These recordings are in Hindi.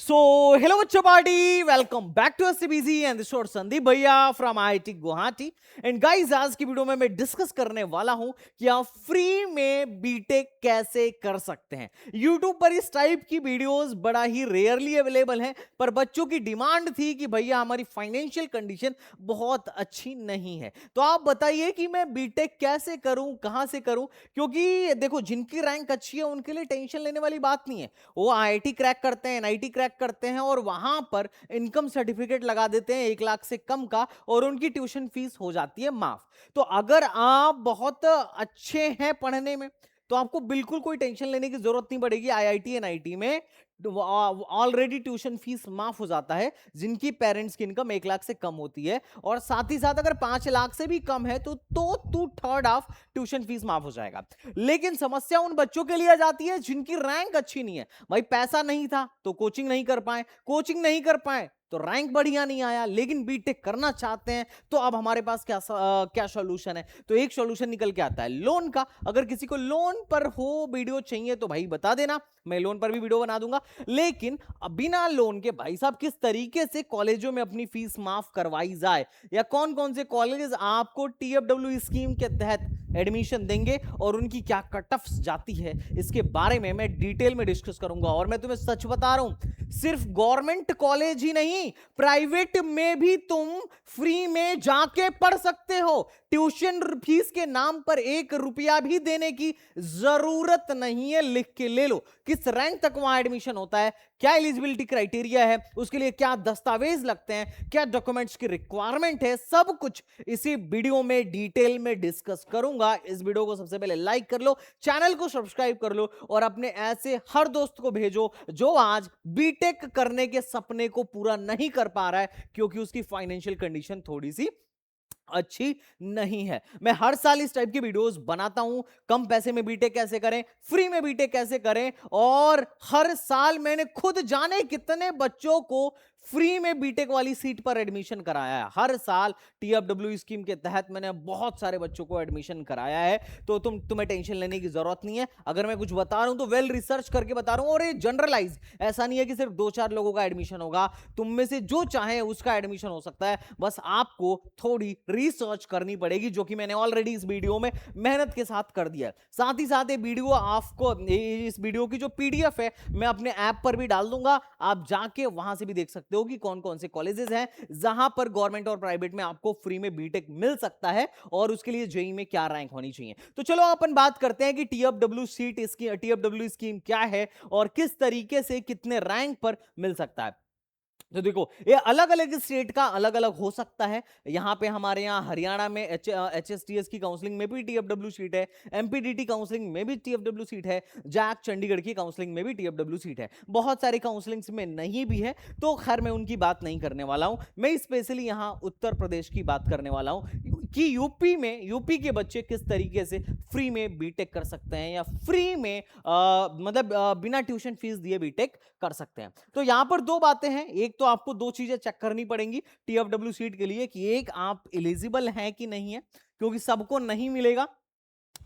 So, hello बच्चों party, welcome back to SCBG and this is Sandeep भैया from IIT Guwahati. And guys, आज की वीडियो में मैं डिस्कस करने वाला हूं कि आप फ्री में बीटेक कैसे कर सकते हैं। यूट्यूब पर इस टाइप की वीडियोस बड़ा ही रेयरली अवेलेबल हैं, पर बच्चों की डिमांड थी कि भैया हमारी फाइनेंशियल कंडीशन बहुत अच्छी नहीं है, तो आप बताइए कि मैं बीटेक कैसे करूं, कहां से करूं। क्योंकि देखो, जिनकी रैंक अच्छी है उनके लिए टेंशन लेने वाली बात नहीं है। वो आईआईटी क्रैक करते हैं, एनआईटी क्रैक करते हैं और वहां पर इनकम सर्टिफिकेट लगा देते हैं 1 लाख से कम का, और उनकी ट्यूशन फीस हो जाती है माफ। तो अगर आप बहुत अच्छे हैं पढ़ने में, तो आपको बिल्कुल कोई टेंशन लेने की जरूरत नहीं पड़ेगी। आईआईटी एनआईटी में ऑलरेडी ट्यूशन फीस माफ हो जाता है जिनकी पेरेंट्स की इनकम 1 लाख से कम होती है, और साथ ही साथ अगर 5 लाख से भी कम है तो 2/3 ऑफ ट्यूशन फीस माफ हो जाएगा। लेकिन समस्या उन बच्चों के लिए आ जाती है जिनकी रैंक अच्छी नहीं है। भाई, पैसा नहीं था तो कोचिंग नहीं कर पाए, कोचिंग नहीं कर पाए तो रैंक बढ़िया नहीं आया, लेकिन बीटेक करना चाहते हैं। तो अब हमारे पास क्या सॉल्यूशन है? तो एक सॉल्यूशन निकल के आता है लोन का। अगर किसी को लोन पर हो वीडियो चाहिए तो भाई बता देना, मैं लोन पर भी वीडियो बना दूंगा। लेकिन बिना लोन के भाई साहब किस तरीके से कॉलेजों में अपनी फीस माफ करवाई जाए, या कौन कौन से कॉलेजेस आपको टीएफडब्ल्यू स्कीम के तहत एडमिशन देंगे और उनकी क्या कट ऑफ जाती है, इसके बारे में मैं डिटेल में डिस्कस करूंगा। और मैं तुम्हें सच बता रहा हूं, सिर्फ गवर्नमेंट कॉलेज ही नहीं, प्राइवेट में भी तुम फ्री में जाके पढ़ सकते हो। ट्यूशन फीस के नाम पर 1 रुपया भी देने की जरूरत नहीं है। लिख के ले लो किस रैंक तक वहां एडमिशन होता है, क्या एलिजिबिलिटी क्राइटेरिया है, उसके लिए क्या दस्तावेज लगते हैं, क्या डॉक्यूमेंट्स की रिक्वायरमेंट है, सब कुछ इसी वीडियो में डिटेल में डिस्कस करूंगा। इस वीडियो को सबसे पहले लाइक कर लो, चैनल को सब्सक्राइब कर लो, और अपने ऐसे हर दोस्त को भेजो जो आज बीटेक करने के सपने को पूरा नहीं कर पा रहा है क्योंकि उसकी फाइनेंशियल कंडीशन थोड़ी सी अच्छी नहीं है। मैं हर साल इस टाइप की वीडियोस बनाता हूं, कम पैसे में बीटेक कैसे करें, फ्री में बीटेक कैसे करें, और हर साल मैंने खुद जाने कितने बच्चों को फ्री में बीटेक वाली सीट पर एडमिशन कराया है। हर साल टीएफडब्ल्यू स्कीम के तहत मैंने बहुत सारे बच्चों को एडमिशन कराया है। तो तुम्हें टेंशन लेने की जरूरत नहीं है। अगर मैं कुछ बता रहा हूं तो वेल रिसर्च करके बता रहा हूं, और ये जनरलाइज, ऐसा नहीं है कि सिर्फ 2-4 लोगों का एडमिशन होगा। तुम में से जो चाहे उसका एडमिशन हो सकता है, बस आपको थोड़ी रिसर्च करनी पड़ेगी, जो कि मैंने ऑलरेडी इस वीडियो में मेहनत के साथ कर दिया है। साथ ही साथ ये वीडियो आपको, इस वीडियो की जो पीडीएफ है मैं अपने ऐप पर भी डाल दूंगा, आप जाके वहां से भी देख सकते हो कि कौन कौन से कॉलेजेस हैं जहां पर गवर्नमेंट और प्राइवेट में आपको फ्री में बीटेक मिल सकता है, और उसके लिए जेई में क्या रैंक होनी चाहिए। तो चलो अपन बात करते हैं कि टीएफडब्ल्यू सीट, इसकी टीएफडब्ल्यू स्कीम क्या है और किस तरीके से कितने रैंक पर मिल सकता है। तो देखो, ये अलग अलग स्टेट का अलग अलग हो सकता है। यहां पे हमारे यहाँ हरियाणा में एचएसटीएस की काउंसलिंग में भी टीएफडब्ल्यू सीट है, एमपीडीटी काउंसलिंग में भी टीएफडब्ल्यू सीट है, जैक चंडीगढ़ की काउंसलिंग में भी टीएफडब्ल्यू सीट है, बहुत सारी काउंसलिंग्स में नहीं भी है। तो खैर मैं उनकी बात नहीं करने वाला हूं, मैं स्पेशली यहां उत्तर प्रदेश की बात करने वाला हूं कि यूपी में, यूपी के बच्चे किस तरीके से फ्री में बीटेक कर सकते हैं, या फ्री में बिना ट्यूशन फीस दिए बीटेक कर सकते हैं। तो यहां पर दो बातें हैं। एक तो आपको दो चीजें चेक करनी पड़ेंगी टीएफडब्ल्यू सीट के लिए, कि एक, आप एलिजिबल हैं कि नहीं है, क्योंकि सबको नहीं मिलेगा।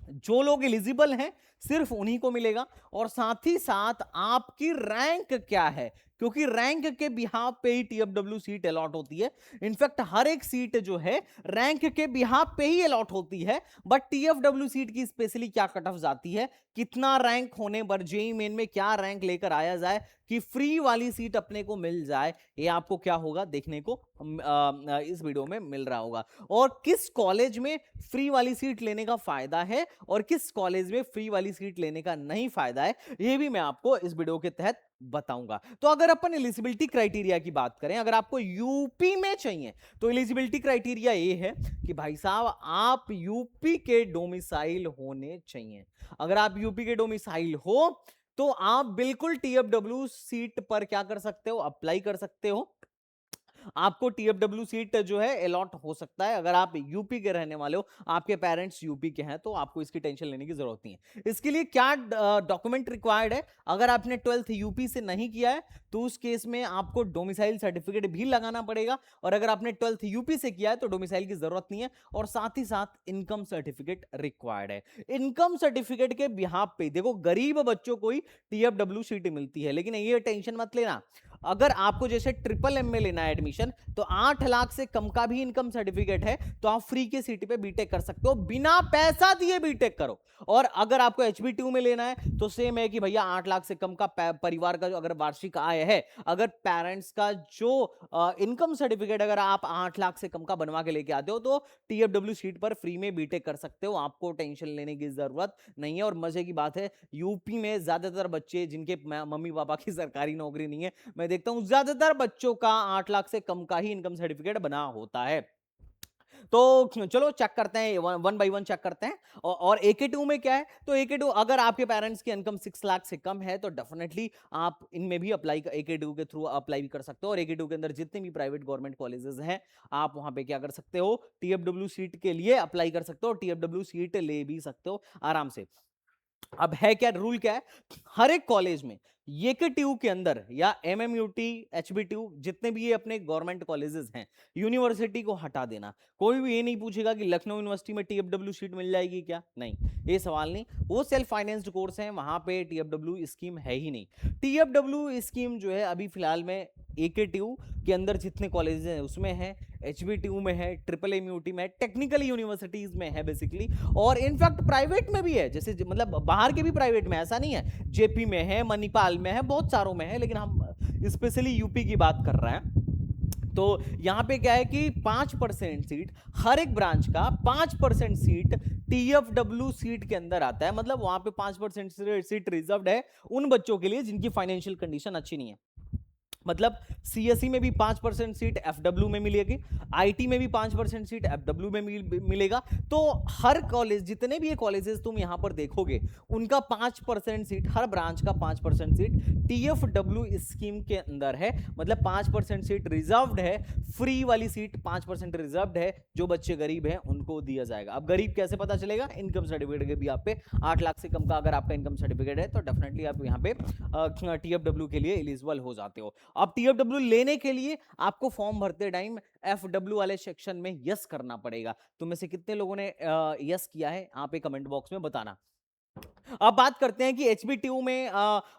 जो लोग एलिजिबल हैं सिर्फ उन्हीं को मिलेगा। और साथ ही साथ आपकी रैंक क्या है, क्योंकि रैंक के बिहाफ पे ही टीएफडब्ल्यू सीट अलॉट होती है। इनफैक्ट हर एक सीट जो है रैंक के बिहाफ पे ही अलॉट होती है, बट टीएफडब्ल्यू सीट की स्पेशली क्या कट ऑफ जाती है, कितना रैंक होने पर जेईई मेन में क्या रैंक लेकर आया जाए कि फ्री वाली सीट अपने को मिल जाए, ये आपको क्या होगा देखने को इस वीडियो में मिल रहा होगा। और किस कॉलेज में फ्री वाली सीट लेने का फायदा है और किस कॉलेज में फ्री वाली सीट लेने का नहीं फायदा है, ये भी मैं आपको इस वीडियो के तहत बताऊंगा। तो अगर अपन एलिजिबिलिटी क्राइटेरिया की बात करें, अगर आपको यूपी में चाहिए तो एलिजिबिलिटी क्राइटेरिया ये है कि भाई साहब आप यूपी के डोमिसाइल होने चाहिए। अगर आप यूपी के डोमिसाइल हो तो आप बिल्कुल टीएफडब्ल्यू सीट पर क्या कर सकते हो, अप्लाई कर सकते हो। आपको टीएफडब्ल्यू सीट जो है अलॉट हो सकता है। अगर आप यूपी के रहने वाले हो, आपके पेरेंट्स यूपी के हैं, तो आपको इसकी टेंशन लेने की जरूरत नहीं है। इसके लिए क्या डॉक्यूमेंट रिक्वायर्ड है, अगर आपने 12th यूपी से नहीं किया है तो उस केस में आपको डोमिसाइल सर्टिफिकेट भी लगाना पड़ेगा, और अगर आपने 12th यूपी से किया है तो डोमिसाइल की जरूरत नहीं है। और साथ ही साथ इनकम सर्टिफिकेट रिक्वायर्ड है। इनकम सर्टिफिकेट के बिहाफ पे देखो, गरीब बच्चों को ही टीएफडब्ल्यू सीट मिलती है, लेकिन ये टेंशन मत लेना, अगर आपको जैसे ट्रिपल एम में लेना है एडमिशन, तो 8 लाख से कम का भी इनकम सर्टिफिकेट है तो आप फ्री के सीट पे बीटेक कर सकते हो, बिना पैसा दिए बीटेक करो। और अगर आपको HB2 में लेना है तो सेम है कि भैया 8 लाख से कम का परिवार का जो अगर वार्षिक आय है, अगर पेरेंट्स का जो इनकम सर्टिफिकेट अगर आप 8 लाख से कम का बनवा के लेके आते हो तो TFW सीट पर फ्री में बीटेक कर सकते हो, आपको टेंशन लेने की जरूरत नहीं है। और मजे की बात है, यूपी में ज्यादातर बच्चे जिनके मम्मी पापा की सरकारी नौकरी नहीं है, मैं देखता हूं ज्यादातर बच्चों का 8 लाख से कम का ही इनकम सर्टिफिकेट बना होता है। तो चलो चेक करते हैं, वन बाय वन चेक करते हैं। और AK2 में क्या है, तो AK2 अगर आपके पेरेंट्स की इनकम 6 लाख से कम है तो डेफिनेटली आप इनमें भी अप्लाई AK2 के थ्रू अप्लाई भी कर सकते हो। और AK2 के अंदर जितने भी प्राइवेट गवर्नमेंट कॉलेजेस हैं, आप वहां पे क्या कर सकते हो, TFW सीट के लिए अप्लाई कर सकते हो, TFW सीट ले भी सकते हो आराम से। अब है क्या रूल, क्या है, हर एक कॉलेज में YKTU के अंदर या MMUT HB2 जितने भी ये अपने गवर्नमेंट कॉलेजेस हैं, यूनिवर्सिटी को हटा देना। कोई भी ये नहीं पूछेगा कि लखनऊ यूनिवर्सिटी में TFW सीट मिल जाएगी क्या, नहीं, ये सवाल नहीं। वो सेल्फ फाइनेंस्ड कोर्स है, वहां पे TFW स्कीम है ही नहीं। TFW स्कीम जो है अभी फिलहाल में AKTU के अंदर जितने कॉलेजेस हैं उसमें है, HB2 में है, MMUT में है, टेक्निकल यूनिवर्सिटीज में है बेसिकली, और इनफैक्ट प्राइवेट में भी है, जैसे मतलब बाहर के भी प्राइवेट में, ऐसा नहीं है, JP में है, मणिपाल में है, बहुत सारों में है, लेकिन हम स्पेशली यूपी की बात कर रहे हैं। तो यहां पे क्या है कि 5% सीट, हर एक ब्रांच का 5% सीट TFW सीट के अंदर आता है, मतलब वहां पे 5% सीट रिजर्व्ड है उन बच्चों के लिए जिनकी फाइनेंशियल कंडीशन अच्छी नहीं है। मतलब CSE में भी 5% सीट FW में मिलेगी, IT में भी 5% सीट FW में मिलेगा। तो हर कॉलेज, जितने भी ये कॉलेजेस तुम यहां पर देखोगे, उनका 5% सीट, हर ब्रांच का 5% सीट TFW स्कीम के अंदर है, मतलब 5% सीट रिजर्व्ड है, फ्री वाली सीट 5% रिजर्व्ड है, जो बच्चे गरीब हैं उनको दिया जाएगा। अब गरीब कैसे पता चलेगा, इनकम सर्टिफिकेट के भी आप पे 8 लाख से कम का अगर आपका इनकम सर्टिफिकेट है तो डेफिनेटली आप यहाँ पे TFW के लिए एलिजिबल हो जाते हो। अब TFW लेने के लिए आपको फॉर्म भरते टाइम FW वाले सेक्शन में यस करना पड़ेगा। तुम में से कितने लोगों ने यस किया है, आप एक कमेंट बॉक्स में बताना। अब बात करते हैं कि HB2 में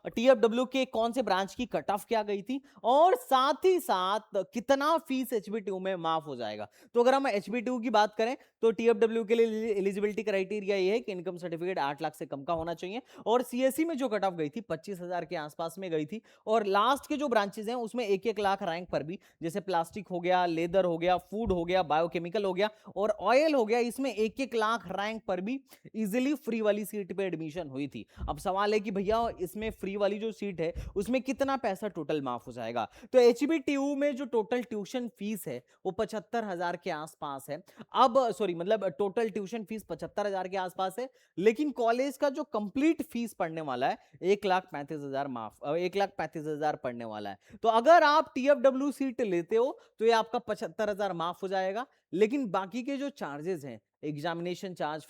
TFW के कौन से ब्रांच की कट ऑफ क्या गई थी, और साथ ही साथ कितना फीस HB2 में माफ हो जाएगा। तो अगर हम HB2 की बात करें तो TFW के लिए एलिजिबिलिटी क्राइटेरिया ये है कि इनकम सर्टिफिकेट 8 लाख से कम का होना चाहिए, और CSE में जो कट ऑफ गई थी 25,000 के आसपास में गई थी, और लास्ट के जो ब्रांचेस हैं उसमें 1-1 लाख रैंक पर भी, जैसे प्लास्टिक हो गया, लेदर हो गया, फूड हो गया, बायोकेमिकल हो गया और ऑयल हो गया, इसमें 1-1 लाख रैंक पर भी इजिली फ्री वाली सीट पे एडमिशन हुई थी। अब सवाल है कि भैया इसमें फ्री वाली जो सीट है उसमें कितना पैसा टोटल माफ हो जाएगा। तो HBTU में जो टोटल ट्यूशन फीस है वो 75,000 के आसपास है। अब सॉरी, मतलब टोटल ट्यूशन फीस 75,000 के आसपास है, लेकिन कॉलेज का जो कंप्लीट फीस पढ़ने वाला है 1,35,000 माफ, 1,35,000 पढ़ने वाला है। तो अगर आप TFW सीट लेते हो तो ये आपका 75,000 माफ हो जाएगा, लेकिन बाकी के जो चार्जेस हैं, examination charge,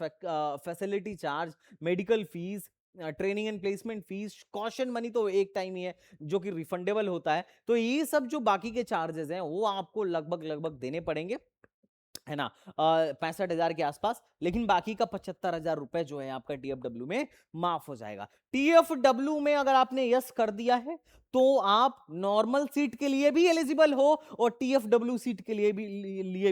facility charge, medical fees, training and placement fees, caution money तो एक टाइम ही है जो कि रिफंडेबल होता है, तो ये सब जो बाकी के चार्जेस हैं वो आपको लगभग लगभग देने पड़ेंगे, है ना, 65,000 के आसपास, लेकिन बाकी का 75,000 रुपए जो है आपका TFW में माफ हो जाएगा। TFW में अगर आपने यस कर दिया है तो आप नॉर्मल सीट के लिए भी एलिजिबल हो और TFW सीट के लिए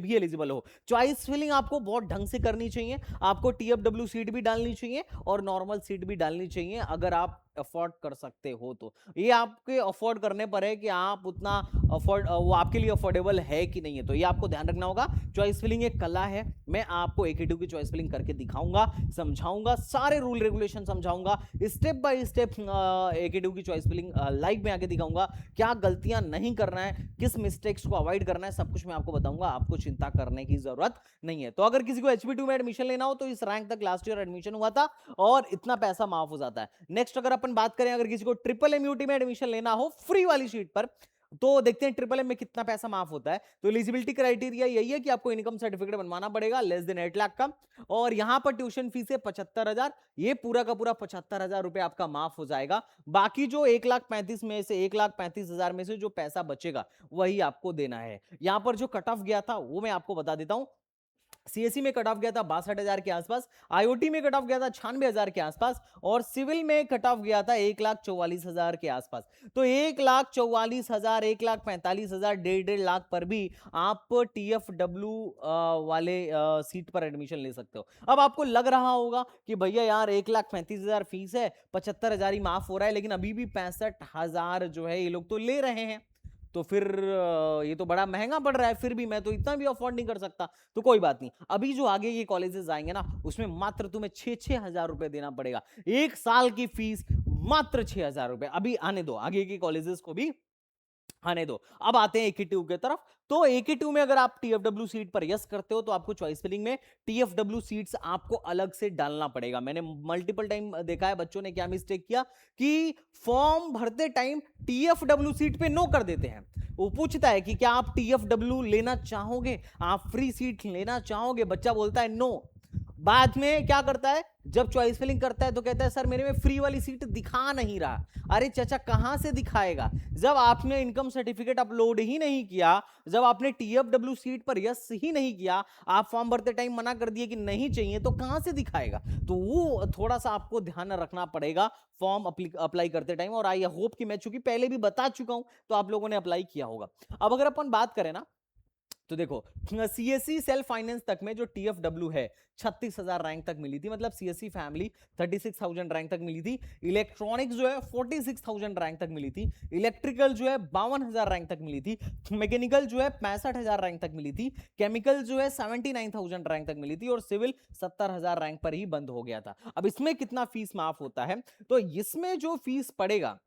भी एलिजिबल हो। चॉइस फिलिंग आपको बहुत ढंग से करनी चाहिए, आपको TFW सीट भी डालनी चाहिए और नॉर्मल सीट भी डालनी चाहिए, अगर आप अफोर्ड कर सकते हो तो। ये आपके अफोर्ड करने पर है कि आप उतना अफोर्ड, वो आपके लिए अफोर्डेबल है कि नहीं है, तो ये आपको ध्यान रखना होगा। चॉइस फिलिंग एक कला है, मैं आपको AKTU की चॉइस फिलिंग करके दिखाऊंगा, समझाऊंगा, सारे रूल रेगुलेशन समझाऊंगा, स्टेप बाय स्टेप AKTU की चॉइस फिलिंग लाइव में आके दिखाऊंगा, क्या गलतियां नहीं करना है, किस मिस्टेक्स को अवॉइड करना है, सब कुछ मैं आपको बताऊंगा, आपको चिंता करने की जरूरत नहीं है। तो अगर किसी को HB2 में एडमिशन लेना हो तो इस रैंक तक लास्ट ईयर एडमिशन हुआ था और इतना पैसा माफ हो जाता है। नेक्स्ट अगर अपन बात करें, अगर किसी को MMUT में एडमिशन लेना हो फ्री वाली सीट पर, तो देखते हैं MMM में कितना पैसा माफ होता है। तो एलिजिबिलिटी क्राइटेरिया यही है कि आपको इनकम सर्टिफिकेट बनवाना पड़ेगा लेस देन 8 लाख का, और यहां पर ट्यूशन फीस है 75,000, ये पूरा का पूरा 75,000 रुपए आपका माफ हो जाएगा। बाकी जो 1,35,000 में से 1,35,000 में से जो पैसा बचेगा वही आपको देना है। यहां पर जो कट ऑफ गया था वो मैं आपको बता देता हूं, सीएससी में कट ऑफ गया था 62,000 के आसपास, आईओटी में कट ऑफ गया था 96,000 के आसपास, और सिविल में कट ऑफ गया था 1,44,000 के आसपास। तो 1,44,000, 1,45,000, 1.5 लाख पर भी आप टीएफडब्ल्यू वाले सीट पर एडमिशन ले सकते हो। अब आपको लग रहा होगा कि भैया यार 1,35,000 फीस है, 75,000 ही माफ हो रहा है, लेकिन अभी भी 65,000 जो है ये लोग तो ले रहे हैं, तो फिर ये तो बड़ा महंगा पड़ रहा है, फिर भी मैं तो इतना भी अफोर्ड नहीं कर सकता। तो कोई बात नहीं, अभी जो आगे ये कॉलेजेस आएंगे ना, उसमें मात्र तुम्हें 6,000 रुपए देना पड़ेगा। एक साल की फीस मात्र 6,000 रुपए। अभी आने दो, आगे के कॉलेजेस को भी आने दो। अब आते हैं एके टू के तरफ। तो एके टू में अगर आप टीएफडब्ल्यू सीट पर यस करते हो तो आपको चॉइस फिलिंग में टीएफडब्ल्यू सीट्स आपको अलग से डालना पड़ेगा। मैंने मल्टीपल टाइम देखा है बच्चों ने क्या मिस्टेक किया कि फॉर्म भरते टाइम टीएफडब्ल्यू सीट पे नो कर देते हैं। वो पूछता है कि क्या आप टीएफडब्ल्यू लेना चाहोगे, आप फ्री सीट लेना चाहोगे, बच्चा बोलता है नो। बाद में क्या करता है, जब चॉइस फिलिंग करता है तो कहता है सर मेरे में फ्री वाली सीट दिखा नहीं रहा। अरे चाचा कहां से दिखाएगा, जब आपने इनकम सर्टिफिकेट अपलोड ही नहीं किया, जब आपने टीएफडब्ल्यू सीट पर यस ही नहीं किया, आप फॉर्म भरते टाइम मना कर दिए कि नहीं चाहिए, तो कहां से दिखाएगा। तो वो थोड़ा सा आपको ध्यान रखना पड़ेगा फॉर्म अप्लाई करते टाइम। और आई होप कि मैं चूंकि पहले भी बता चुका हूं तो आप लोगों ने अप्लाई किया होगा। अब अगर अपन बात करें ना, तो देखो सीएससी सेल्फ फाइनेंस तक में जो टीएफडब्ल्यू है 36,000 रैंक तक मिली थी, मतलब सीएससी फैमिली 36,000 रैंक तक मिली थी। इलेक्ट्रॉनिक्स जो है 46,000 रैंक तक मिली थी। इलेक्ट्रिकल जो है 52,000 रैंक तक मिली थी। मैकेनिकल जो है 65,000 रैंक तक मिली थी। केमिकल जो है 79,000 रैंक तक मिली थी। और सिविल 70,000 रैंक पर ही बंद हो गया था। अब इसमें कितना फीस माफ होता है, तो इसमें जो फीस पड़ेगा,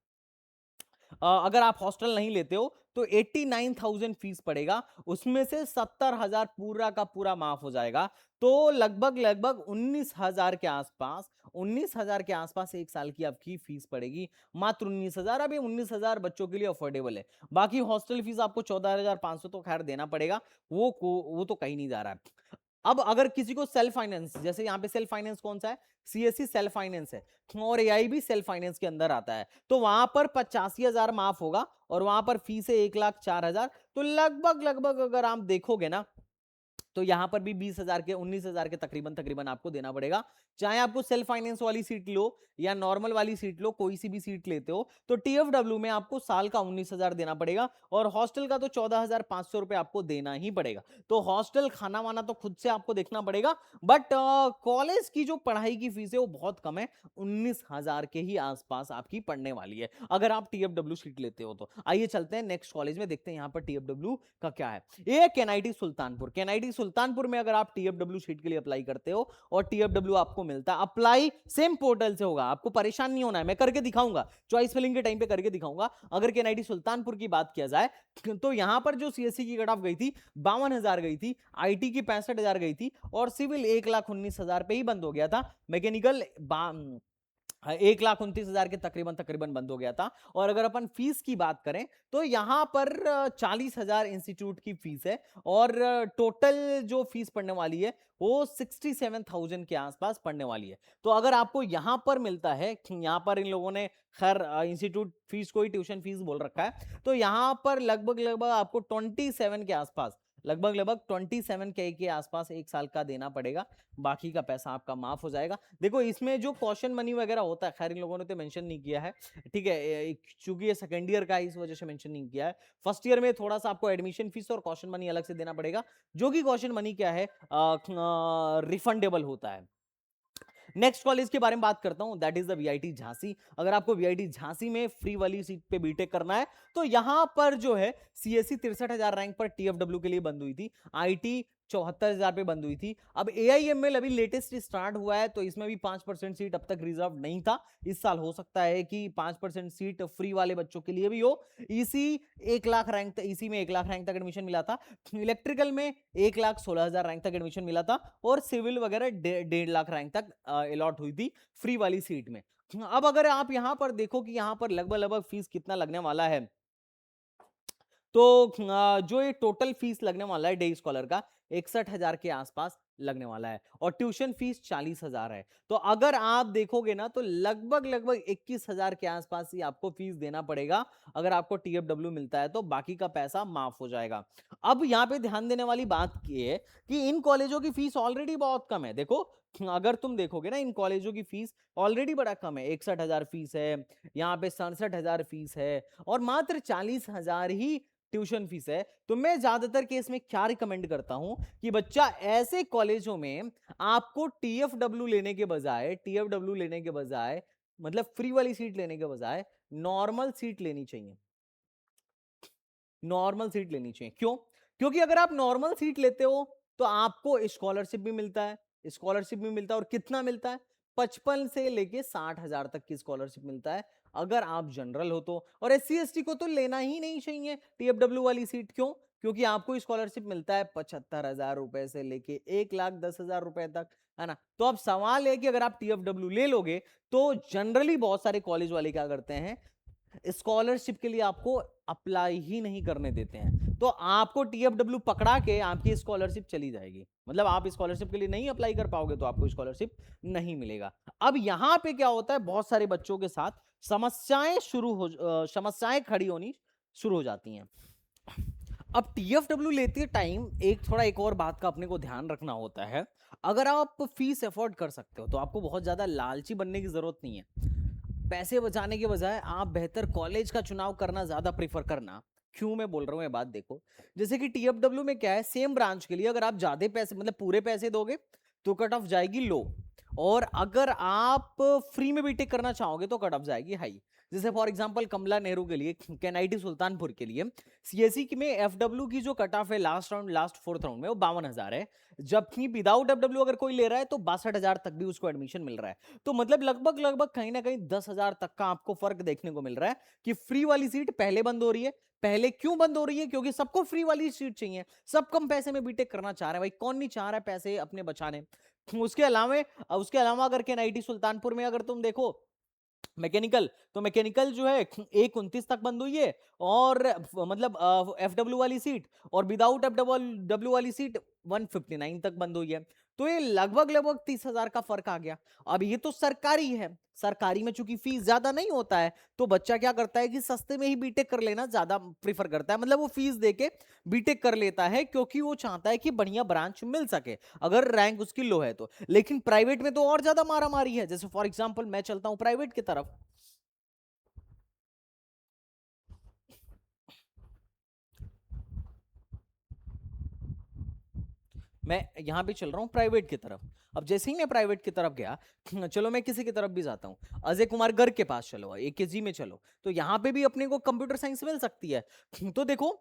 अगर आप हॉस्टल नहीं लेते हो तो 89,000 फीस पड़ेगा, उसमें से 70,000 पूरा का पूरा माफ हो जाएगा। तो लगभग लगभग 19,000 के आसपास, 19,000 के आसपास एक साल की आपकी फीस पड़ेगी, मात्र 19,000। अब ये 19,000 बच्चों के लिए अफोर्डेबल है। बाकी हॉस्टल फीस आपको 14,500 तो खैर देना पड़ेगा, वो तो कहीं नहीं जा रहा है। अब अगर किसी को सेल्फ फाइनेंस, जैसे यहां पे सेल्फ फाइनेंस कौन सा है, सीएससी सेल्फ फाइनेंस है, और एआई भी सेल्फ फाइनेंस के अंदर आता है, तो वहां पर 85,000 माफ होगा, और वहां पर फीस है 1,04,000। तो लगभग लगभग अगर आप देखोगे ना, तो यहां पर भी 20,000 के 19,000 के तकरीबन तकरीबन आपको देना पड़ेगा। चाहे आपको सेल्फ फाइनेंस वाली सीट लो या नॉर्मल वाली सीट लो, कोई सी भी सीट लेते हो, तो टीएफडब्ल्यू में आपको साल का 19,000 देना पड़ेगा, और हॉस्टल का तो 14,500 रुपए आपको देना ही पड़ेगा। तो हॉस्टल खाना वाना तो खुद से आपको देखना पड़ेगा, बट कॉलेज की जो पढ़ाई की फीस है वो बहुत कम है, 19,000 के ही आसपास आपकी पढ़ने वाली है अगर आप टीएफडब्ल्यू सीट लेते हो तो। आइए चलते हैं नेक्स्ट कॉलेज में, देखते हैं यहाँ पर टीएफडब्ल्यू का क्या है। ये केएनआईटी सुल्तानपुर। केएनआईटी सुल्तानपुर में अगर आप टीएफडब्ल्यू सीट के लिए अप्लाई करते हो और टीएफडब्ल्यू आपको मिलता है, अप्लाई सेम पोर्टल से होगा, आपको परेशान नहीं होना है, मैं करके दिखाऊंगा, चॉइस फिलिंग के टाइम पे करके दिखाऊंगा। अगर केएनआईटी सुल्तानपुर की बात किया जाए तो यहां पर जो सीएससी की कट ऑफ गई थी 52,000 गई थी, आईटी की 65,000 गई थी, और सिविल 1,19,000 पे ही बंद हो गया था। मैकेनिकल 1,29,000 के तकरीबन तकरीबन बंद हो गया था। और अगर अपन फीस की बात करें तो यहां पर 40,000 इंस्टीट्यूट की फीस है, और टोटल जो फीस पड़ने वाली है वो 67,000 के आसपास पड़ने वाली है। तो अगर आपको यहां पर मिलता है, यहां पर इन लोगों ने खैर इंस्टीट्यूट फीस को ही ट्यूशन फीस बोल रखा है, तो यहां पर लगभग लगभग आपको 27 के आसपास, लगभग लगभग 27 के आसपास एक साल का देना पड़ेगा। बाकी का पैसा आपका माफ हो जाएगा। देखो इसमें जो कॉशन मनी वगैरह होता है, खैर इन लोगों ने तो मेंशन नहीं किया है, ठीक है, चूंकि ये सेकंड ईयर का है इस वजह से मेंशन नहीं किया है। फर्स्ट ईयर में थोड़ा सा आपको एडमिशन फीस और कॉशन मनी अलग से देना पड़ेगा, जो कि कॉशन मनी क्या है, रिफंडेबल होता है। नेक्स्ट कॉलेज के बारे में बात करता हूं, that is the VIT Jhansi. अगर आपको वीआईटी झांसी में फ्री वाली सीट पे बीटेक करना है तो यहां पर जो है सीएससी 63,000 रैंक पर टीएफडब्ल्यू के लिए बंद हुई थी, आईटी 74,000 पे बंद हुई थी। अब एआईएमएल अभी लेटेस्ट स्टार्ट हुआ है, तो इसमें भी 5% सीट अब तक रिजर्व नहीं था। इस साल हो सकता है कि 5% सीट फ्री वाले बच्चों के लिए भी हो। इसी 1 लाख रैंक तक, इसी में 1 लाख रैंक तक एडमिशन मिला था। इलेक्ट्रिकल में 1,16,000 रैंक तक एडमिशन मिला था, और सिविल वगैरह 1.5 लाख रैंक तक अलॉट हुई थी फ्री वाली सीट में। अब अगर आप यहां पर देखो कि यहां पर लगभग लगभग फीस कितना लगने वाला है, तो जो ये टोटल फीस लगने वाला है डे स्कॉलर का 61,000 के आसपास, लगने वाला है और ट्यूशन फीस 40,000 है। तो अगर आप देखोगे ना तो लगभग लगभग 21,000 के आसपास ही आपको फीस देना पड़ेगा अगर आपको टीएफडब्ल्यू मिलता है, तो बाकी का पैसा माफ हो जाएगा। अब यहाँ पे ध्यान देने वाली बात ये है कि इन कॉलेजों की फीस ऑलरेडी बहुत कम है। देखो अगर तुम देखोगे ना इन कॉलेजों की फीस ऑलरेडी बड़ा कम है, 61,000 फीस है, यहाँ पे 67,000 फीस है और मात्र 40,000 ही ट्यूशन फीस है। तो मैं ज्यादातर केस में क्या रिकमेंड करता हूं कि बच्चा ऐसे कॉलेजों में आपको टीएफडब्ल्यू लेने के बजाय मतलब फ्री वाली सीट लेने के बजाय नॉर्मल सीट लेनी चाहिए। नॉर्मल सीट लेनी चाहिए। क्यों? क्योंकि अगर आप नॉर्मल सीट लेते हो तो आपको स्कॉलरशिप भी मिलता है, स्कॉलरशिप भी मिलता है और कितना मिलता है? 55 से लेके 60,000 तक की स्कॉलरशिप मिलता है अगर आप जनरल हो तो। और एससी एसटी को तो लेना ही नहीं चाहिए टीएफडब्ल्यू वाली सीट। क्यों? क्योंकि आपको स्कॉलरशिप मिलता है 75,000 रुपए से लेके 1,10,000 रुपए तक, है ना। तो अब सवाल है कि अगर आप टीएफडब्ल्यू ले लोगे तो जनरली बहुत सारे कॉलेज वाले क्या करते हैं, स्कॉलरशिप के लिए आपको अप्लाई ही नहीं करने देते हैं। तो आपको टीएफडब्ल्यू पकड़ा के आपकी स्कॉलरशिप चली जाएगी, मतलब आप स्कॉलरशिप के लिए नहीं अप्लाई कर पाओगे तो आपको स्कॉलरशिप नहीं मिलेगा। अब यहां पे क्या होता है, बहुत सारे बच्चों के साथ समस्याएं खड़ी होनी शुरू हो जाती हैं। अब टीएफडब्ल्यू लेते टाइम एक और बात का अपने को ध्यान रखना होता है। अगर आप फीस अफोर्ड कर सकते हो तो आपको बहुत ज्यादा लालची बनने की जरूरत नहीं है। पैसे बचाने के बजाय आप बेहतर कॉलेज का चुनाव करना ज्यादा प्रेफर करना। क्यों मैं बोल रहा हूं ये बात, देखो जैसे कि टीएफडब्ल्यू में क्या है, सेम ब्रांच के लिए अगर आप ज्यादा पैसे मतलब पूरे पैसे दोगे तो कट ऑफ जाएगी लो, और अगर आप फ्री में बीटेक करना चाहोगे तो कट ऑफ जाएगी हाई। जैसे फॉर एग्जांपल कमला नेहरू के लिए, केनआईटी सुल्तानपुर के लिए सीएससी में एफडब्ल्यू की जो कट ऑफ है लास्ट फोर्थ राउंड में वो 52,000 है, जबकि विदाउट एफडब्ल्यू अगर कोई ले रहा है तो 62,000 तक भी उसको एडमिशन मिल रहा है। तो मतलब लगभग लगभग कहीं ना कहीं 10,000 तक का आपको फर्क देखने को मिल रहा है कि फ्री वाली सीट पहले बंद हो रही है। पहले क्यों बंद हो रही है? क्योंकि सबको फ्री वाली सीट चाहिए, सब कम पैसे में बीटेक करना चाह रहे हैं। भाई कौन नहीं चाह रहा है पैसे अपने बचाने। उसके अलावा अगर केनआईटी सुल्तानपुर में अगर तुम देखो मैकेनिकल, तो मैकेनिकल जो है 1/29 तक बंद हुई है, और मतलब एफडब्ल्यू वाली सीट, और विदाउट एफडब्ल्यू वाली सीट 159 तक बंद हुई है। तो ये लगभग लगभग 30,000 का फर्क आ गया। अब ये तो सरकारी है, सरकारी में चूंकि फीस ज्यादा नहीं होता है तो बच्चा क्या करता है कि सस्ते में ही बीटेक कर लेना ज्यादा प्रीफर करता है, मतलब वो फीस देके बीटेक कर लेता है क्योंकि वो चाहता है कि बढ़िया ब्रांच मिल सके अगर रैंक उसकी लो है तो। लेकिन प्राइवेट में तो और ज्यादा मारा मारी है। जैसे फॉर एग्जांपल मैं चलता हूं प्राइवेट की तरफ, मैं यहां पे चल रहा हूं प्राइवेट की तरफ। अब जैसे ही मैं प्राइवेट की तरफ गया, चलो मैं किसी की तरफ भी जाता हूं, अजय कुमार गर्ग के पास चलो, एकेजी में चलो, तो यहां पे भी अपने को कंप्यूटर साइंस मिल सकती है। तो देखो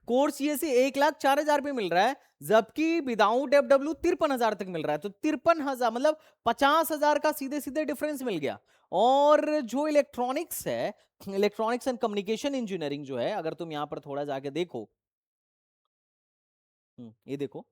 कोर्स ये से 1,04,000 पे मिल रहा है, जबकि विदाउट एफडब्ल्यू 53,000 तक मिल रहा है। तो 53,000 मतलब 50,000 का सीधे सीधे डिफरेंस मिल गया। और जो इलेक्ट्रॉनिक्स है, इलेक्ट्रॉनिक्स एंड कम्युनिकेशन इंजीनियरिंग जो है, अगर तुम यहां पर थोड़ा जाके देखो, ये देखो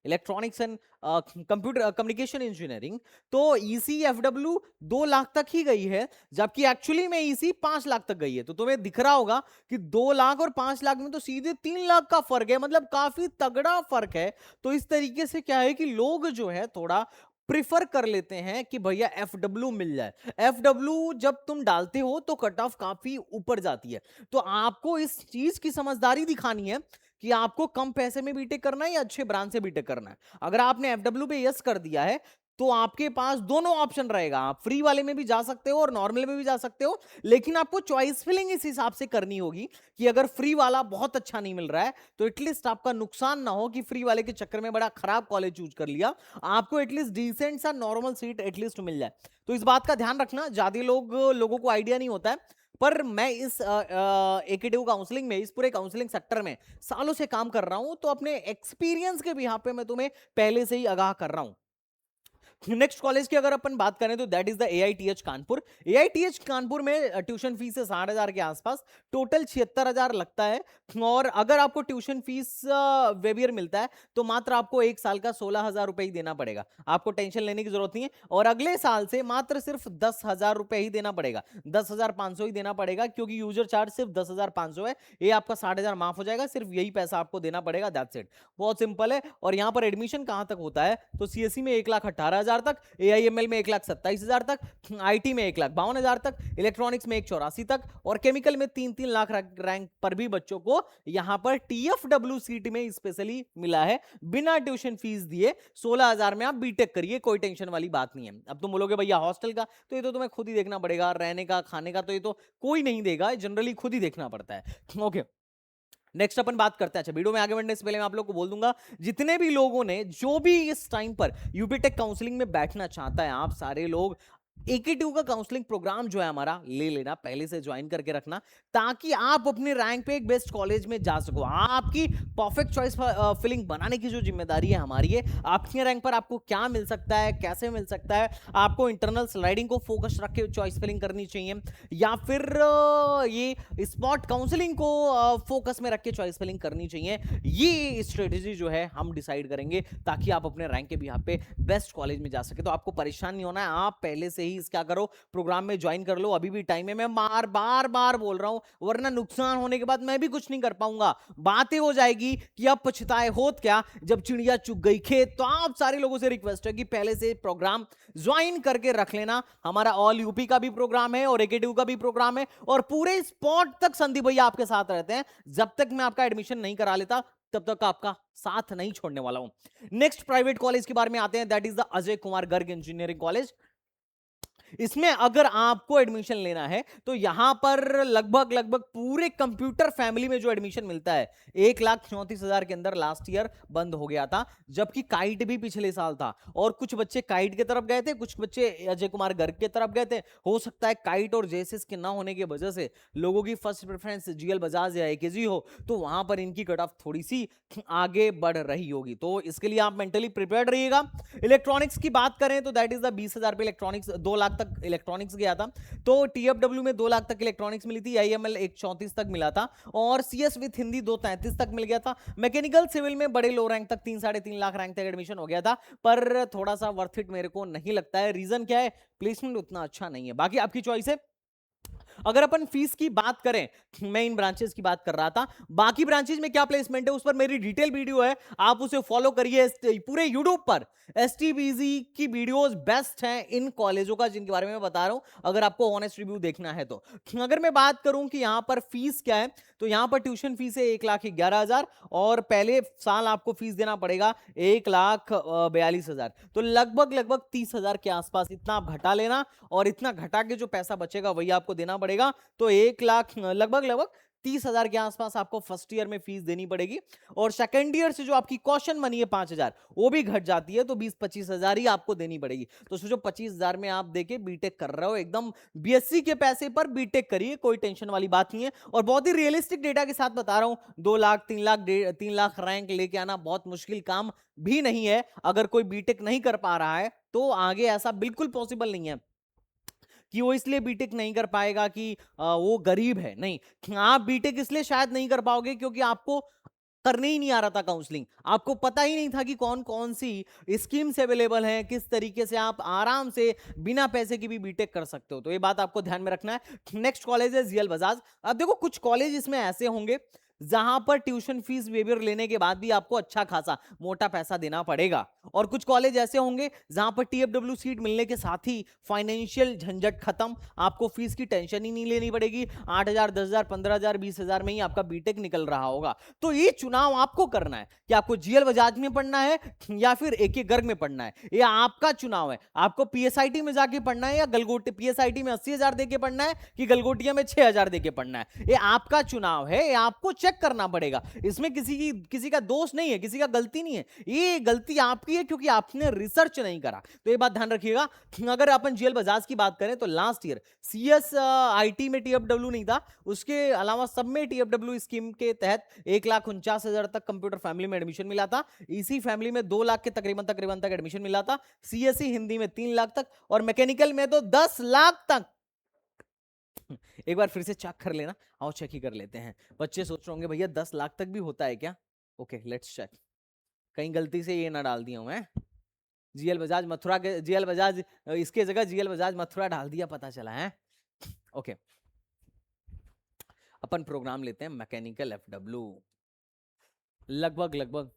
electronics and computer communication engineering, तो ईसी एफडब्ल्यू 2 लाख तक ही गई है, जबकि एक्चुअली में ईसी 5 लाख तक गई है। तो तुम्हें दिख रहा होगा कि 2 लाख और 5 लाख में तो सीधे 3 लाख का फर्क है, मतलब काफी तगड़ा फर्क है। तो इस तरीके से क्या है कि लोग जो है थोड़ा प्रिफर कर लेते हैं कि भैया एफडब्ल्यू मिल जाए। एफडब्ल्यू जब तुम डालते हो तो कट ऑफ काफी ऊपर जाती है। तो आपको इस चीज की समझदारी दिखानी है कि आपको कम पैसे में बीटेक करना है या अच्छे ब्रांच से बीटेक करना है। अगर आपने एफडब्ल्यू पे यस कर दिया है तो आपके पास दोनों ऑप्शन रहेगा, आप फ्री वाले में भी जा सकते हो और नॉर्मल में भी जा सकते हो। लेकिन आपको चॉइस फिलिंग इस हिसाब से करनी होगी कि अगर फ्री वाला बहुत अच्छा नहीं मिल रहा है तो एटलीस्ट आपका नुकसान ना हो कि फ्री वाले के चक्कर में बड़ा खराब कॉलेज चूज कर लिया, आपको एटलीस्ट डिसेंट सा नॉर्मल सीट एटलीस्ट मिल जाए। तो इस बात का ध्यान रखना, ज्यादा लोगों को आइडिया नहीं होता है। पर मैं इस एकेडीयू काउंसलिंग में, इस पूरे काउंसलिंग सेक्टर में सालों से काम कर रहा हूं, तो अपने एक्सपीरियंस के बिहाफ पे मैं तुम्हें पहले से ही आगाह कर रहा हूं। नेक्स्ट कॉलेज की अगर अपन बात करें तो that is the AITH Kanpur. AITH Kanpur में ट्यूशन फीस है 60,000 के आसपास, टोटल 76,000 लगता है। और अगर आपको ट्यूशन फीस वेवियर मिलता है तो मात्र आपको एक साल का 16,000 रुपए ही देना पड़ेगा, आपको टेंशन लेने की जरूरत नहीं है। और अगले साल से मात्र सिर्फ 10,000 रुपए ही देना पड़ेगा, 10,500 ही देना पड़ेगा, क्योंकि यूजर चार्ज सिर्फ 10,500 है। ये आपका 60,000 माफ हो जाएगा, सिर्फ यही पैसा आपको देना पड़ेगा, दैट्स इट। बहुत सिंपल है। और यहां पर एडमिशन कहां तक होता है तो सीएससी में 1,18,000 तक, एआईएमएल में 1,27,000 तक, आईटी में 1,52,000 तक, इलेक्ट्रॉनिक्स में 1,84 तक, और केमिकल में 3-3 लाख रैंक पर भी बच्चों को यहां पर टीएफडब्ल्यू सीट में स्पेशली मिला है, बिना ट्यूशन फीस दिए। 16,000 में आप बीटेक करिए, कोई टेंशन वाली बात नहीं है। अब तुम बोलोगे भैया हॉस्टल का, तो ये तो तुम्हें खुद ही देखना पड़ेगा, रहने का खाने का तो ये तो कोई नहीं देगा, जनरली खुद ही देखना पड़ता है। ओके, नेक्स्ट अपन बात करते हैं। अच्छा, वीडियो में आगे बढ़ने से पहले मैं आप लोग को बोल दूंगा, जितने भी लोगों ने जो भी इस टाइम पर यूपीटेक काउंसलिंग में बैठना चाहता है, आप सारे लोग AK2 का काउंसलिंग प्रोग्राम जो है हमारा ले लेना, पहले से ज्वाइन करके रखना, ताकि आप अपने रैंक पे एक बेस्ट कॉलेज में जा सको। आपकी परफेक्ट चॉइस फिलिंग बनाने की जो जिम्मेदारी है हमारी है। आपके रैंक पर आपको क्या मिल सकता है, कैसे मिल सकता है, आपको इंटरनल स्लाइडिंग को फोकस रख के चॉइस फिलिंग करनी चाहिए, या फिर ये स्पॉट काउंसलिंग को फोकस में रख के चॉइस फिलिंग करनी चाहिए। ये स्ट्रेटेजी जो है हम डिसाइड करेंगे, ताकि आप अपने रैंक के बिहाफ पे बेस्ट कॉलेज में जा सके। तो आपको परेशान नहीं होना है, आप पहले से ही क्या करो, प्रोग्राम में ज्वाइन कर लो, अभी भी टाइम है। मैं बार बार बोल रहा हूं, वरना नुकसान होने के बाद मैं भी कुछ नहीं कर पाऊंगा। बातें हो जाएगी कि अब पछताए होत क्या जब चिड़िया चुग गई खेत। तो आप सारे लोगों से रिक्वेस्ट है कि पहले से प्रोग्राम ज्वाइन करके रख लेना। हमारा ऑल यूपी का भी प्रोग्राम है और AK2 का भी प्रोग्राम है, और पूरे स्पॉट तक संदीप भैया आपके साथ रहते हैं। जब तक मैं आपका एडमिशन नहीं करा लेता तब तक आपका साथ नहीं छोड़ने वाला हूं। नेक्स्ट प्राइवेट कॉलेज के बारे में आते हैं, that is the Ajay Kumar Garg engineering college. इसमें अगर आपको एडमिशन लेना है तो यहां पर लगभग पूरे कंप्यूटर फैमिली में जो एडमिशन मिलता है 1,34,000 के अंदर लास्ट ईयर बंद हो गया था, जबकि काइट भी पिछले साल था। और कुछ बच्चे काइट की तरफ गए थे, कुछ बच्चे अजय कुमार गर्ग की तरफ गए थे। हो सकता है काइट और जेएसएस के ना होने की वजह से लोगों की फर्स्ट प्रेफरेंस जीएल बजाज या एकेजी हो, तो वहां पर इनकी कट ऑफ थोड़ी सी आगे बढ़ रही होगी। तो इसके लिए आप मेंटली प्रिपेयर्ड रहिएगा। इलेक्ट्रॉनिक्स की बात करें तो दैट इज द 20,000 पे इलेक्ट्रॉनिक्स, 2 लाख तक इलेक्ट्रॉनिक्स गया था। तो टीएफडब्ल्यू में 2 लाख तक इलेक्ट्रॉनिक्स मिली थी, आईएमएल 134 तक मिला था, और सीएस विद हिंदी 233 तक मिल गया था। मैकेनिकल सिविल में बड़े लो रैंक तक 3-3.5 लाख रैंक तक एडमिशन हो गया था, पर थोड़ा सा वर्थ इट मेरे को नहीं लगता है। रीजन क्या है, प्लेसमेंट उतना अच्छा नहीं है। बाकी आपकी चॉइस है। अगर अपन फीस की बात करें, मैं इन ब्रांचेस की बात कर रहा था, बाकी ब्रांचेस में क्या प्लेसमेंट है उस पर मेरी डिटेल वीडियो है, आप उसे फॉलो करिए पूरे यूट्यूब पर। एसटीबीजी की वीडियोस बेस्ट हैं इन कॉलेजों का जिनके बारे में मैं बता रहा हूं, अगर आपको ऑनेस्ट रिव्यू देखना है तो। अगर मैं बात करूं कि यहां पर फीस क्या है, तो यहां पर ट्यूशन फीस है 1,11,000, और पहले साल आपको फीस देना पड़ेगा 1,42,000। तो लगभग 30,000 के आसपास इतना आप घटा लेना, और इतना घटा के जो पैसा बचेगा वही आपको देना पड़ेगा। तो 1 लाख लगभग 30,000 के आसपास आपको फर्स्ट ईयर में फीस देनी पड़ेगी। और सेकंड ईयर से जो आपकी कॉशन मनी है 5,000, वो भी घट जाती है, तो 20-25,000 ही आपको देनी पड़ेगी। तो सोचो 25,000 में आप देके बीटेक कर रहे हो, एकदम बीएससी के पैसे पर बीटेक करिए, कोई टेंशन वाली बात नहीं है। और बहुत ही रियलिस्टिक डेटा के साथ बता रहा हूं, 2 लाख 3 लाख रैंक लेके आना बहुत मुश्किल काम भी नहीं है। अगर कोई बीटेक नहीं कर पा रहा है तो आगे ऐसा बिल्कुल पॉसिबल नहीं है कि वो इसलिए बीटेक नहीं कर पाएगा कि वो गरीब है, नहीं। आप बीटेक इसलिए शायद नहीं कर पाओगे क्योंकि आपको करने ही नहीं आ रहा था काउंसलिंग, आपको पता ही नहीं था कि कौन कौन सी स्कीम्स अवेलेबल हैं, किस तरीके से आप आराम से बिना पैसे की भी बीटेक कर सकते हो। तो ये बात आपको ध्यान में रखना है। नेक्स्ट कॉलेज है जीएल बजाज। अब देखो कुछ कॉलेज इसमें ऐसे होंगे जहां पर ट्यूशन फीस वेवियर लेने के बाद भी आपको अच्छा खासा मोटा पैसा देना पड़ेगा, और कुछ कॉलेज ऐसे होंगे जहां पर टीएफडब्ल्यू सीट मिलने के साथ ही फाइनेंशियल झंझट खत्म, आपको फीस की टेंशन ही नहीं लेनी पड़ेगी। 8,000 10,000 15,000 20,000 में ही आपका बीटेक निकल रहा होगा। तो ये चुनाव आपको करना है कि आपको जीएल बजाज में पढ़ना है या फिर एके गर्ग में पढ़ना है, ये आपका चुनाव है। आपको पीएसआईटी में जाके पढ़ना है या गलगोटे पीएसआईटी में 80,000 देके पढ़ना है कि गलगोटिया में 6,000 देके पढ़ना है, ये आपका चुनाव है, ये आपको चेक करना पड़ेगा। इसमें किसी का दोष नहीं है, किसी का गलती नहीं है, ये गलती आपकी है क्योंकि आपने रिसर्च नहीं करा। तो ये बात ध्यान रखिएगा। अगर अपन जीएल बजाज की बात करें तो लास्ट ईयर सीएस आईटी में टीएफडब्ल्यू नहीं था, उसके अलावा सब में टीएफडब्ल्यू स्कीम के तहत 1,49,000 तक कंप्यूटर फैमिली में एडमिशन मिला था। इसी फैमिली में 2 लाख के तकरीबन तकरीबन तक एडमिशन मिला था। सीएससी हिंदी में 3 लाख तक और मैकेनिकल में तो 10 लाख तक। एक बार फिर से चेक कर लेना, आओ चेक ही कर लेते हैं। बच्चे सोच रहे होंगे भैया 10 लाख तक भी होता है क्या? ओके लेट्स चेक, कहीं गलती से ये ना डाल दिया हूं मैं जीएल बजाज मथुरा के जीएल बजाज, इसके जगह जीएल बजाज मथुरा डाल दिया, पता चला है। ओके अपन प्रोग्राम लेते हैं मैकेनिकल एफडब्ल्यू। लगभग लगभग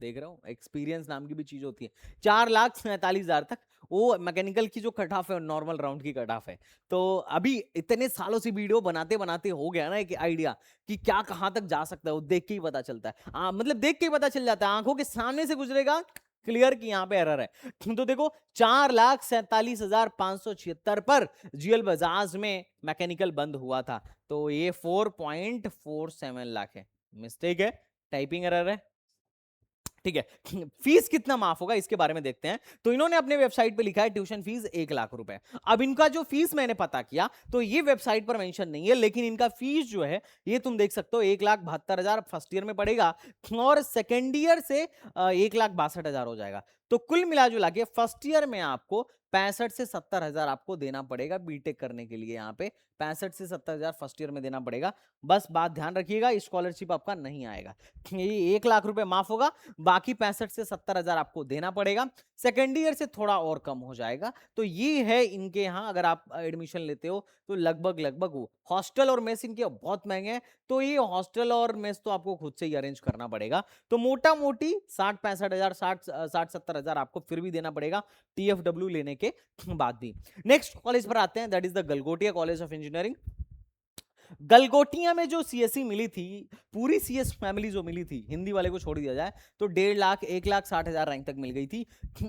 देख रहा हूँ, एक्सपीरियंस नाम की भी चीज होती है। 4,47,000 तक वो मैकेनिकल की जो कट ऑफ है, नॉर्मल राउंड की कट ऑफ है। तो अभी इतने सालों से वीडियो बनाते बनाते हो गया ना एक आइडिया कि क्या कहां तक जा सकता है, वो देख के ही पता चलता है। मतलब देख के ही पता चल जाता है, आंखों के सामने से गुजरेगा क्लियर कि यहां पे एरर है। तो देखो 4,47,576 पर जीएल बजाज में मैकेनिकल बंद हुआ था, तो ये 4.47 लाख है। मिस्टेक है, टाइपिंग एरर है, ठीक है। फीस कितना माफ होगा इसके बारे में देखते हैं। तो इन्होंने अपने वेबसाइट पे लिखा है ट्यूशन फीस 1 लाख रुपए। अब इनका जो फीस मैंने पता किया तो ये वेबसाइट पर मेंशन नहीं है, लेकिन इनका फीस जो है ये तुम देख सकते हो 1,72,000 फर्स्ट ईयर में पड़ेगा और सेकेंड ईयर से 1,62,000 हो जाएगा। तो कुल मिला जुला के फर्स्ट ईयर में आपको 65 से 70,000 आपको देना पड़ेगा बीटेक करने के लिए। यहाँ पे 65 से 70,000 फर्स्ट ईयर में देना पड़ेगा। बस बात ध्यान रखिएगा, स्कॉलरशिप आपका नहीं आएगा। ये 1 लाख रुपए माफ होगा, बाकी 65 से 70,000 आपको देना पड़ेगा। सेकेंड ईयर से थोड़ा और कम हो जाएगा। तो ये है इनके यहाँ, अगर आप एडमिशन लेते हो तो लगभग लगभग वो हॉस्टल और मेस इनके बहुत महंगे हैं, तो ये हॉस्टल और मेस तो आपको खुद से ही अरेंज करना पड़ेगा। तो मोटा मोटी 60-65,000 60-70,000 आपको फिर भी देना पड़ेगा टीएफडब्ल्यू लेने के बाद भी। नेक्स्ट कॉलेज पर आते हैं, that is the Galgotia college of engineering. Galgotia में जो सीएससी मिली थी, पूरी सीएस फैमिली जो मिली थी, हिंदी वाले को छोड़ दिया जाए तो 1.5 लाख 1,60,000 रैंक तक मिल गई थी।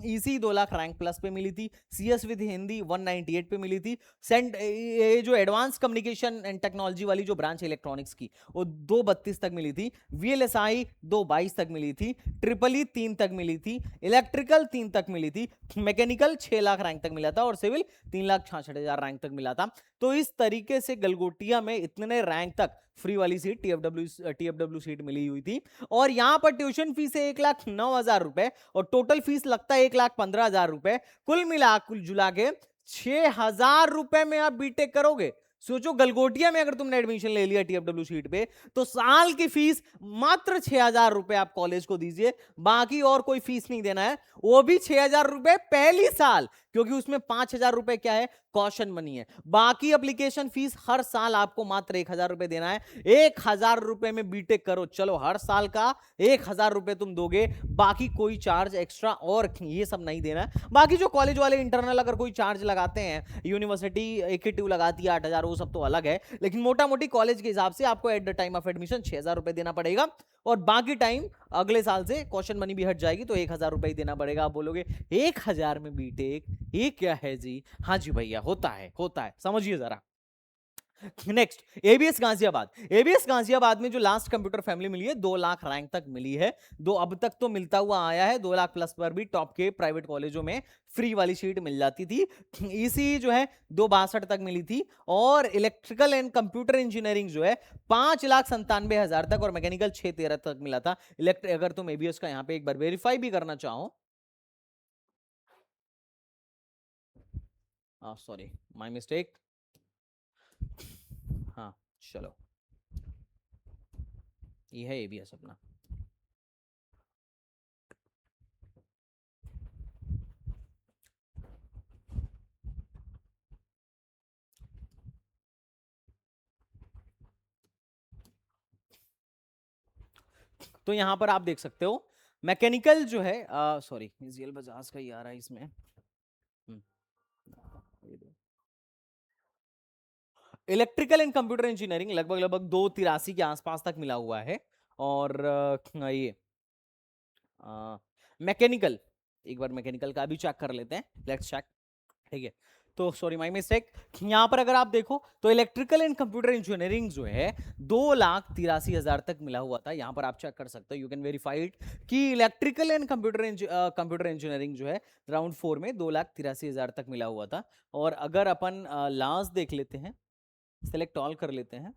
इसी 2 लाख रैंक प्लस पे मिली थी। सीएस विद हिंदी 198 पे मिली थी। सेंट ये जो एडवांस कम्युनिकेशन एंड टेक्नोलॉजी वाली जो ब्रांच इलेक्ट्रॉनिक्स की, वो 232 तक मिली थी। वीएलएसआई 222 तक मिली थी। ट्रिपल ई 3 तक मिली थी। इलेक्ट्रिकल 3 तक मिली थी। मैकेनिकल 6 लाख रैंक तक मिला था और सिविल 3,66,000 रैंक तक मिला था। तो इस तरीके से गलगोटिया में इतने रैंक तक फ्री वाली सीट टीएफडब्ल्यू सीट मिली हुई थी। और यहां पर ट्यूशन फीस है 1,09,000 रुपए और टोटल फीस लगता है 1,15,000 रुपए। कुल मिला कुल जुला के 6,000 रुपए में आप बीटेक करोगे। सोचो गलगोटिया में अगर तुमने एडमिशन ले लिया टीएफडब्ल्यू सीट पे तो साल की फीस मात्र 6,000 रुपए आप कॉलेज को दीजिए, बाकी और कोई फीस नहीं देना है। वो भी 6,000 रुपए पहली साल, क्योंकि उसमें 5,000 रुपए क्या है, कॉशन मनी है। बाकी एप्लीकेशन फीस हर साल आपको मात्र 1,000 रुपए देना है। 1,000 रुपए में बीटेक करो, चलो हर साल का 1,000 रुपए तुम दोगे, बाकी कोई चार्ज एक्स्ट्रा और ये सब नहीं देना है। बाकी जो कॉलेज वाले इंटरनल अगर कोई चार्ज लगाते हैं, यूनिवर्सिटी इक्विटिव लगाती है 8,000, वो सब तो अलग है, लेकिन मोटा मोटी कॉलेज के हिसाब से आपको at the time of admission 6,000 रुपए देना पड़ेगा और बाकी टाइम अगले साल से क्वेश्चन मनी भी हट जाएगी तो 1,000 रुपए देना पड़ेगा। आप बोलोगे 1,000 में बीटेक, ये क्या है जी? हाँ जी भैया, होता है, समझिए जरा। Next ABS Ghaziabad. ABS Ghaziabad में जो लास्ट कंप्यूटर फैमिली मिली है 2 लाख रैंक तक मिली है। दो अब तक तो मिलता हुआ आया है, 2 लाख प्लस पर भी टॉप के प्राइवेट कॉलेजों में फ्री वाली सीट मिल जाती थी। इसी जो है 262 तक मिली थी और इलेक्ट्रिकल एंड कंप्यूटर इंजीनियरिंग जो है 5,97,000 तक और मैकेनिकल 613 तक मिला था। अगर तुम एबीएस का यहाँ पे एक बार वेरीफाई भी करना चाहो, सॉरी माय मिस्टेक, हाँ चलो ये है एबीएस अपना। तो यहां पर आप देख सकते हो मैकेनिकल जो है, सॉरी जीएल बजाज का ही आ रहा है इसमें। इलेक्ट्रिकल एंड कंप्यूटर इंजीनियरिंग लगभग लगभग 283 के आसपास तक मिला हुआ है। और ये मैकेनिकल, एक बार मैकेनिकल का भी चेक कर लेते हैं, लेट्स चेक, ठीक है। तो सॉरी माय मिस्टेक। यहां पर अगर आप देखो तो इलेक्ट्रिकल एंड कंप्यूटर इंजीनियरिंग जो है 2,83,000 तक मिला हुआ था। यहां पर आप चेक कर सकते हो, यू कैन वेरीफाई इट कि इलेक्ट्रिकल एंड कंप्यूटर इंजीनियरिंग जो है राउंड 4 में 2,83,000 तक मिला हुआ था। और अगर अपन लास्ट देख लेते हैं, सिलेक्ट ऑल कर लेते हैं।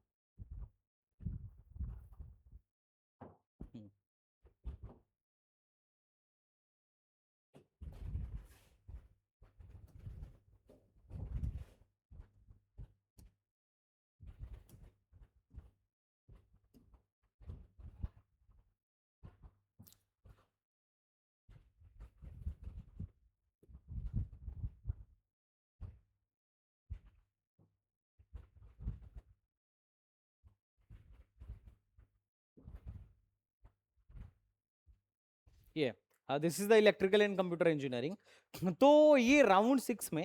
ये this is the electrical and computer engineering. तो ये राउंड 6 में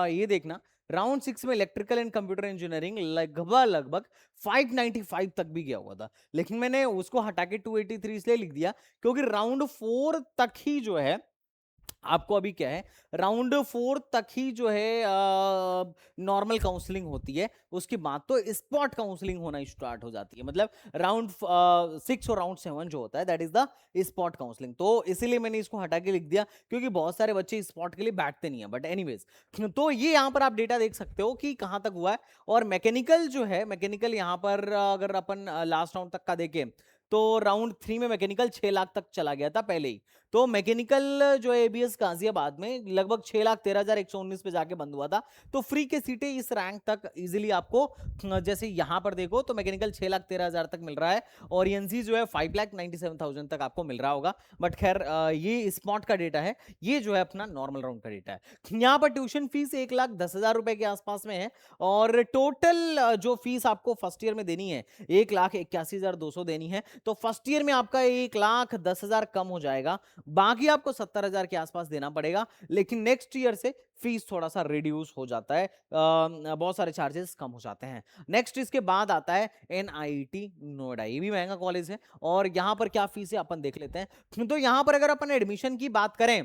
ये देखना, राउंड 6 में इलेक्ट्रिकल एंड कंप्यूटर इंजीनियरिंग लगभग लगभग 595 तक भी गया हुआ था, लेकिन मैंने उसको हटा के 283 इसलिए लिख दिया क्योंकि राउंड 4 तक ही जो है आपको अभी क्या है, राउंड 4 तक ही जो है नॉर्मल काउंसलिंग होती है। उसके बाद तो स्पॉट काउंसलिंग होना स्टार्ट हो जाती है। मतलब राउंड 6 और राउंड 7 जो होता है that is the spot counselling. तो इसीलिए मैंने इसको हटा के लिख दिया क्योंकि बहुत सारे बच्चे स्पॉट के लिए बैठते नहीं है। बट एनीवेज, तो ये यहां पर आप डेटा देख सकते हो कि कहां तक हुआ है। और मैकेनिकल जो है, मैकेनिकल यहां पर अगर अपन लास्ट राउंड तक का देखें तो राउंड 3 में मैकेनिकल 6 लाख तक चला गया था पहले ही। तो मैकेनिकल जो है एबीएस गाजियाबाद में लगभग 6,13,119 पे जाके बंद हुआ था। तो फ्री के सीटें इस रैंक तक इजीली आपको, जैसे यहां पर देखो तो मैकेनिकल 6,13,000 तक मिल रहा है और एनसी जो है 5,97,000 तक आपको मिल रहा होगा। बट खैर ये स्पॉट का डेटा है, ये जो है अपना नॉर्मल राउंड का डेटा है। यहाँ पर ट्यूशन फीस 1,10,000 रुपए के आसपास में है और टोटल जो फीस आपको फर्स्ट ईयर में देनी है 1,81,200 देनी है। तो फर्स्ट ईयर में आपका 1,10,000 कम हो जाएगा, बाकी आपको 70,000 के आसपास देना पड़ेगा। लेकिन नेक्स्ट ईयर से फीस थोड़ा सा रिड्यूस हो जाता है, बहुत सारे चार्जेस कम हो जाते हैं। नेक्स्ट इसके बाद आता है एनआईटी नोएडा, ये भी महंगा कॉलेज है और यहां पर क्या फीस है अपन देख लेते हैं। तो यहां पर अगर अपन एडमिशन की बात करें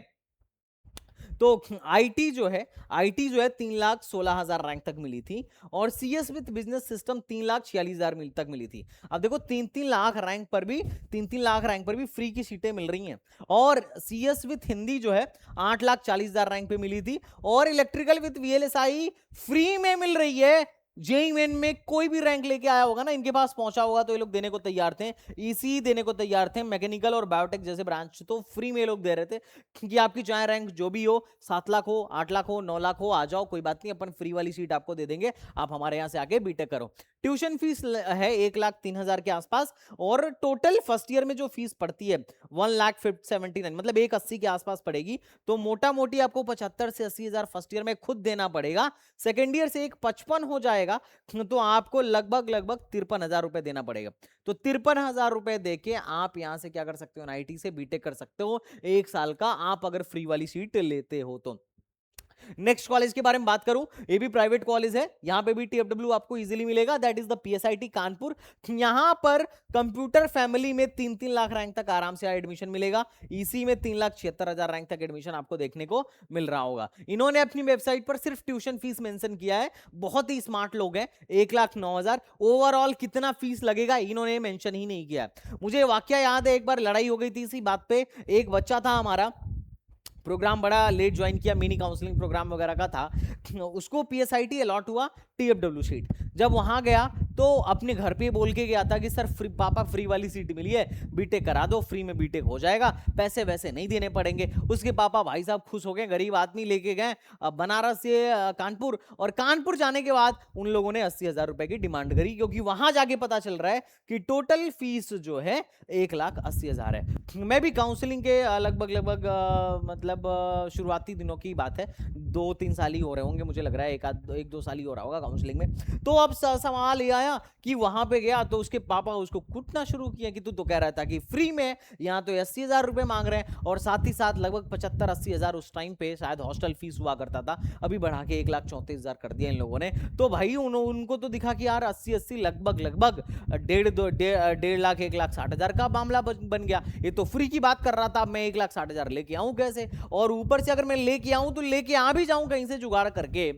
तो आईटी जो है 3,16,000 रैंक तक मिली थी और सीएस विद बिजनेस सिस्टम 3,46,000 तक मिली थी। अब देखो 3-3 लाख रैंक पर भी फ्री की सीटें मिल रही हैं। और सीएस विद हिंदी जो है 8,40,000 रैंक पे मिली थी और इलेक्ट्रिकल विद वीएलएसआई फ्री में मिल रही है। जेई मेन में कोई भी रैंक लेके आया होगा ना, इनके पास पहुंचा होगा तो ये लोग देने को तैयार थे, ईसी देने को तैयार थे, मैकेनिकल और बायोटेक जैसे ब्रांच तो फ्री में लोग दे रहे थे कि आपकी चाहे रैंक जो भी हो, 7 लाख हो, 8 लाख हो, 9 लाख हो, आ जाओ, कोई बात नहीं, अपन फ्री वाली सीट आपको दे देंगे, आप हमारे यहां से आके बीटेक करो। ट्यूशन फीस है 1,03,000 के आसपास और टोटल फर्स्ट ईयर में जो फीस पड़ती है 1,79,000 मतलब 1,80 के आसपास पड़ेगी। तो मोटा मोटी आपको 75 से 80,000 फर्स्ट ईयर में खुद देना पड़ेगा। सेकेंड ईयर से 1,55 हो जाएगा तो आपको लगभग लगभग 53,000 रुपए देना पड़ेगा। तो 53,000 रुपए देके आप यहां से क्या कर सकते हो, एनआईटी से बीटेक कर सकते हो 1 साल का, आप अगर फ्री वाली सीट लेते हो तो। नेक्स्ट कॉलेज के बारे में बात करूं, ये भी प्राइवेट कॉलेज है, यहां पे भी टीएफडब्ल्यू आपको इजीली मिलेगा, that is the PSIT Kanpur. यहां पर कंप्यूटर फैमिली में 3-3 लाख रैंक तक आराम से एडमिशन मिलेगा। ईसी में 3,76,000 रैंक तक एडमिशन आपको देखने को मिल रहा होगा। इन्होंने अपनी वेबसाइट पर सिर्फ ट्यूशन फीस मेंशन किया है, बहुत ही स्मार्ट लोग हैं, 1,09,000। ओवरऑल कितना फीस लगेगा इन्होंने मेंशन ही नहीं किया। मुझे वाकया याद है, एक बार लड़ाई हो गई थी इसी बात पे, एक बच्चा था हमारा, प्रोग्राम बड़ा लेट ज्वाइन किया, मिनी काउंसलिंग प्रोग्राम वगैरह का था, उसको पीएसआईटी अलॉट हुआ टीएफडब्ल्यू सीट। जब वहां गया तो अपने घर पे बोल के गया था कि सर फ्री, पापा फ्री वाली सीट मिली है, बीटेक करा दो, फ्री में बीटेक हो जाएगा, पैसे वैसे नहीं देने पड़ेंगे। उसके पापा भाई साहब खुश हो गए, गरीब आदमी लेके गए बनारस से कानपुर, और कानपुर जाने के बाद उन लोगों ने 80,000 रुपए की डिमांड करी, क्योंकि वहां जाके पता चल रहा है कि टोटल फीस जो है 1,80,000 है। मैं भी काउंसलिंग के लगभग लगभग मतलब शुरुआती दिनों की बात है, 2-3 साल ही हो रहे होंगे मुझे लग रहा है, 1-2 साल ही हो रहा होगा काउंसलिंग में। तो अब सवाल ये आया कि वहां पे गया तो उसके पापा उसको कूटना शुरू किया कि तू तो कह रहा था कि फ्री में, यहाँ तो 80,000 रुपए मांग रहे हैं, और साथ ही साथ लगभग 75-80,000 उस टाइम पे शायद हॉस्टल फीस हुआ करता था, अभी बढ़ा के 1,34,000 कर दिया इन लोगों ने। तो भाई उनको तो दिखा कि यार 80-80 लगभग लगभग 1.5 लाख 1,60,000 का मामला बन गया। ये तो फ्री की बात कर रहा था, मैं 1,60,000 लेके आऊं कैसे? और ऊपर से अगर मैं लेके आऊं तो लेके आ भी जाऊं कहीं से जुगाड़ करके,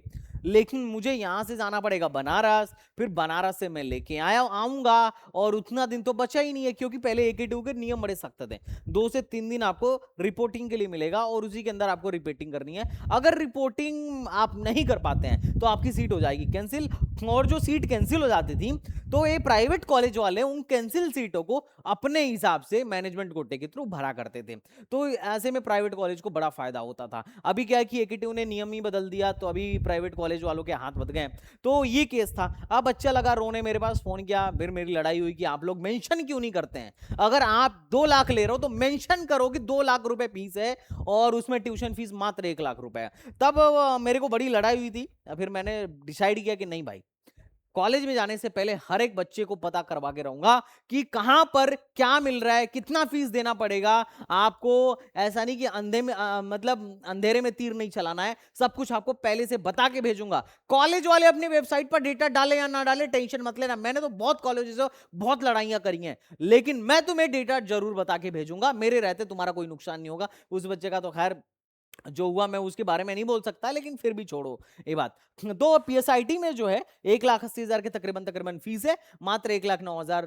लेकिन मुझे यहां से जाना पड़ेगा बनारस, फिर बनारस से मैं लेके आऊंगा, और उतना दिन तो बचा ही नहीं है, क्योंकि पहले AKTU के नियम बड़े सख्त थे। 2 से 3 दिन आपको रिपोर्टिंग के लिए मिलेगा और उसी के अंदर आपको रिपोर्टिंग करनी है। अगर रिपोर्टिंग आप नहीं कर पाते हैं तो आपकी सीट हो जाएगी कैंसिल। और जो सीट कैंसिल हो जाती थी तो ये प्राइवेट कॉलेज वाले उन कैंसिल सीटों को अपने हिसाब से मैनेजमेंट कोटे के थ्रू भरा करते थे। तो ऐसे में प्राइवेट कॉलेज को बड़ा फायदा होता था। अभी क्या है कि AKTU ने नियम ही बदल दिया, तो अभी प्राइवेट कॉलेज वालों के हाथ बच गए। तो ये केस था। अब बच्चा लगा रोने, मेरे पास फोन किया, फिर मेरी लड़ाई हुई कि आप लोग मेंशन क्यों नहीं करते हैं। अगर आप 2 लाख ले रहे हो तो मेंशन करो कि 2 लाख रुपए फीस है और उसमें ट्यूशन फीस मात्र 1 लाख रुपए है। तब मेरे को बड़ी लड़ाई हुई थी। फिर मैंने डिसाइड किया कि नहीं भाई, कॉलेज में जाने से पहले हर एक बच्चे को पता करवा के रहूंगा कि कहां पर क्या मिल रहा है, कितना फीस देना पड़ेगा आपको। ऐसा नहीं कि मतलब अंधेरे में तीर नहीं चलाना है, सब कुछ आपको पहले से बता के भेजूंगा। कॉलेज वाले अपनी वेबसाइट पर डेटा डाले या ना डाले टेंशन मत लेना, मैंने तो बहुत कॉलेजेस से बहुत लड़ाइयां करी हैं, लेकिन मैं तुम्हें डेटा जरूर बता के भेजूंगा। मेरे रहते तुम्हारा कोई नुकसान नहीं होगा। उस बच्चे का तो खैर जो हुआ मैं उसके बारे में नहीं बोल सकता, लेकिन फिर भी छोड़ो ये बात। तो PSIT में जो है 1,80,000 के तकरीबन फीस है, मात्र 1,09,000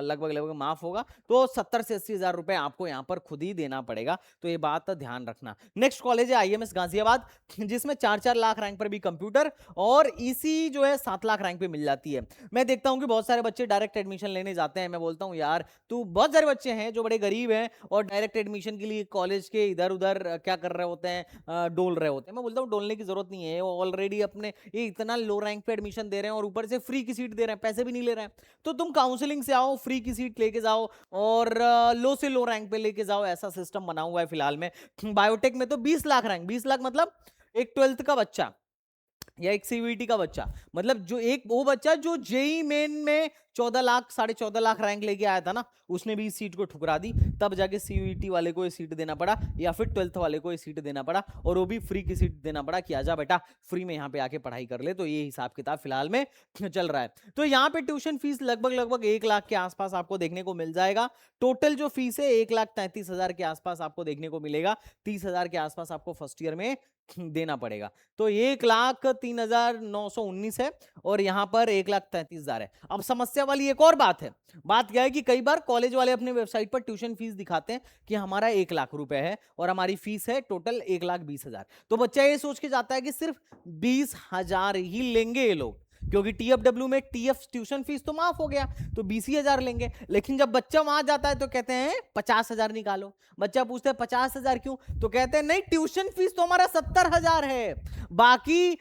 लगभग लगभग माफ होगा। तो 70 से 80,000 रुपए आपको यहाँ पर खुद ही देना पड़ेगा, तो ये बात ध्यान रखना। नेक्स्ट कॉलेज है IMS गाजियाबाद, जिसमें 4-4 लाख रैंक पर भी कंप्यूटर और EC जो है 7 लाख रैंक पे मिल जाती है। मैं देखता हूँ कि बहुत सारे बच्चे डायरेक्ट एडमिशन लेने जाते हैं। मैं बोलता हूँ यार तू, बहुत सारे बच्चे हैं जो बड़े गरीब हैं और डायरेक्ट एडमिशन के लिए कॉलेज के इधर उधर क्या कर रहे होते हैं, डोल रहे होते हैं। मैं बोलता हूँ डोलने की जरूरत नहीं है, वो ऑलरेडी अपने ये इतना लो रैंक पे एडमिशन दे रहे हैं और ऊपर से फ्री की सीट दे रहे हैं, पैसे भी नहीं ले रहे हैं। तो तुम काउंसलिंग से आओ, फ्री की सीट लेके जाओ और लो से लो रैंक पे लेके जाओ, ऐसा सिस्टम बना हुआ है फिलहाल में। बायोटेक में तो 20 लाख रैंक, 20 लाख मतलब एक 12th का बच्चा या एक CVT का बच्चा, मतलब जो एक वो बच्चा जो JEE मेन में 14 लाख 14.5 लाख रैंक लेके आया था ना, उसने भी इस सीट को ठुकरा दी। तब जाके CVT वाले को ये सीट देना पड़ा या फिर 12th वाले को ये सीट देना पड़ा, और वो भी फ्री की सीट देना पड़ा कि आजा बेटा फ्री में यहाँ पे आके पढ़ाई कर ले। तो ये हिसाब किताब फिलहाल में चल रहा है। तो यहाँ पे ट्यूशन फीस लगभग 1 लाख के आसपास आपको देखने को मिल जाएगा। टोटल जो फीस है 1,33,000 के आसपास आपको देखने को मिलेगा। 30,000 के आसपास आपको फर्स्ट ईयर में देना पड़ेगा। तो 1,03,919 है और यहां पर 1,33,000 है। अब समस्या वाली एक और बात है। बात क्या है कि कई बार कॉलेज वाले अपने वेबसाइट पर ट्यूशन फीस दिखाते हैं कि हमारा 1 लाख रुपए है और हमारी फीस है टोटल 1,20,000। तो बच्चा ये सोच के जाता है कि सिर्फ 20,000 ही लेंगे ये लोग, क्योंकि TFW में TF ट्यूशन फीस तो माफ हो गया, तो 20,000 लेंगे। लेकिन जब बच्चा वहां जाता है तो कहते हैं 50,000 निकालो। बच्चा पूछता है 50,000 क्यों, तो कहते हैं नहीं ट्यूशन फीस तो हमारा 70,000 है, बाकी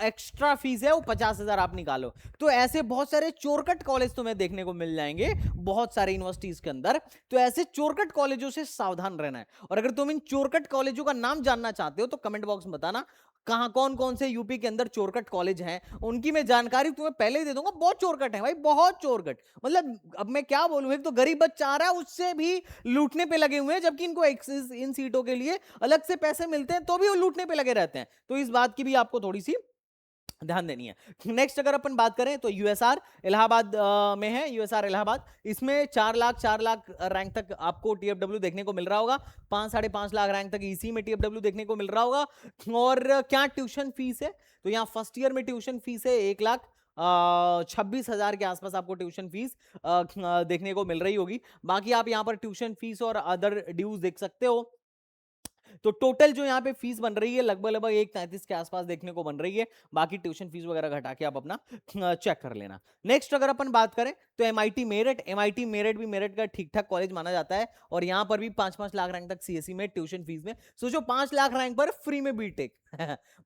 एक्स्ट्रा फीस है वो 50,000 आप निकालो। तो ऐसे बहुत सारे चोरकट कॉलेज तुम्हें देखने को मिल जाएंगे बहुत सारे यूनिवर्सिटीज के अंदर। तो ऐसे चोरकट कॉलेजों से सावधान रहना है। और अगर तुम इन चोरकट कॉलेजों का नाम जानना चाहते हो तो कमेंट बॉक्स में बताना कहां कौन कौन से यूपी के अंदर चोरकट कॉलेज हैं, उनकी मैं जानकारी तुम्हें पहले ही दे दूंगा। बहुत चोरकट है भाई, बहुत चोरकट, मतलब अब मैं क्या बोलूं, एक तो गरीब बच्चा आ रहा है उससे भी लूटने पे लगे हुए हैं, जबकि इनको इन सीटों के लिए अलग से पैसे मिलते हैं तो भी वो लूटने पे लगे रहते हैं। तो इस बात की भी आपको थोड़ी सी ध्यान देनी है। नेक्स्ट अगर अपन बात करें तो USR इलाहाबाद में है, USR इलाहाबाद, इसमें 4 लाख रैंक तक आपको TFW देखने को मिल रहा होगा। 5-5.5 लाख रैंक तक EC में TFW देखने को मिल रहा होगा। और क्या ट्यूशन फीस है, तो यहाँ फर्स्ट ईयर में ट्यूशन फीस है 1,26,000 के आसपास आपको ट्यूशन फीस देखने को मिल रही होगी। बाकी आप यहाँ पर ट्यूशन फीस और अदर ड्यूज देख सकते हो। तो टोटल जो यहाँ पे फीस बन रही है लगभग 1,33 के आसपास देखने को बन रही है। बाकी ट्यूशन फीस वगैरह घटा के आप अपना चेक कर लेना। नेक्स्ट अगर अपन बात करें तो MIT मेरठ भी मेरठ का ठीक ठाक कॉलेज माना जाता है और यहाँ पर भी 5-5 लाख रैंक तक CSE में ट्यूशन फीस में। सोचो 5 लाख रैंक पर फ्री में बीटेक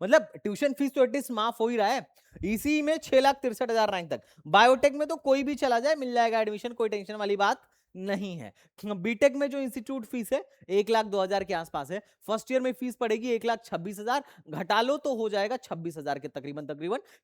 मतलब ट्यूशन फीस तो एटलीस्ट माफ हो ही रहा है। EC में 6,63,000 रैंक तक, बायोटेक में तो कोई भी चला जाए मिल जाएगा एडमिशन, कोई टेंशन वाली बात नहीं है। बीटेक में जो इंस्टीट्यूट फीस है 1,02,000 के आसपास है। फर्स्ट ईयर में फीस पड़ेगी 1,26,000, घटा लो तो हो जाएगा 26,000 के तकरीबन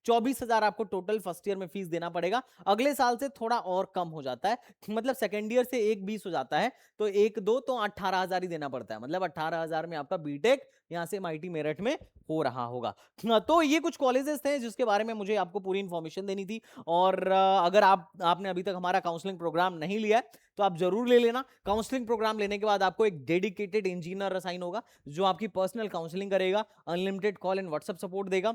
24,000 आपको टोटल फर्स्ट ईयर में फीस देना पड़ेगा। अगले साल से थोड़ा और कम हो जाता है, मतलब सेकेंड ईयर से 1,20 हो जाता है, तो 1,2 तो 18,000 ही देना पड़ता है। मतलब 18,000 में आपका बीटेक यहां से MIT मेरठ में हो रहा होगा। तो ये कुछ कॉलेजेस थे जिसके बारे में मुझे आपको पूरी इंफॉर्मेशन देनी थी। और अगर आपने अभी तक हमारा काउंसलिंग प्रोग्राम नहीं लिया है तो आप जरूर ले लेना। काउंसलिंग प्रोग्राम लेने के बाद आपको एक डेडिकेटेड इंजीनियर असाइन होगा जो आपकी पर्सनल काउंसलिंग करेगा, unlimited call and WhatsApp support देगा,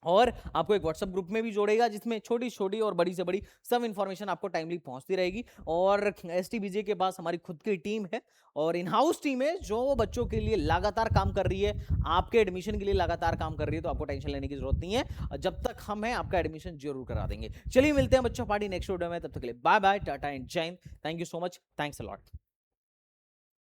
और आपको एक व्हाट्सएप ग्रुप में भी जोड़ेगा जिसमें छोटी छोटी और बड़ी से बड़ी सब इंफॉर्मेशन आपको टाइमली पहुंचती रहेगी। और एसटीबीजे के पास हमारी खुद की टीम है और इन हाउस टीम है जो बच्चों के लिए लगातार काम कर रही है, आपके एडमिशन के लिए लगातार काम कर रही है, तो आपको टेंशन लेने की जरूरत नहीं है। जब तक हम हैं आपका एडमिशन जरूर करा देंगे। चलिए मिलते हैं बच्चों पार्टी नेक्स्ट वीडियो में, तब तक के लिए बाय बाय, टाटा एंड जय Hind. Thank you so much, thanks a lot.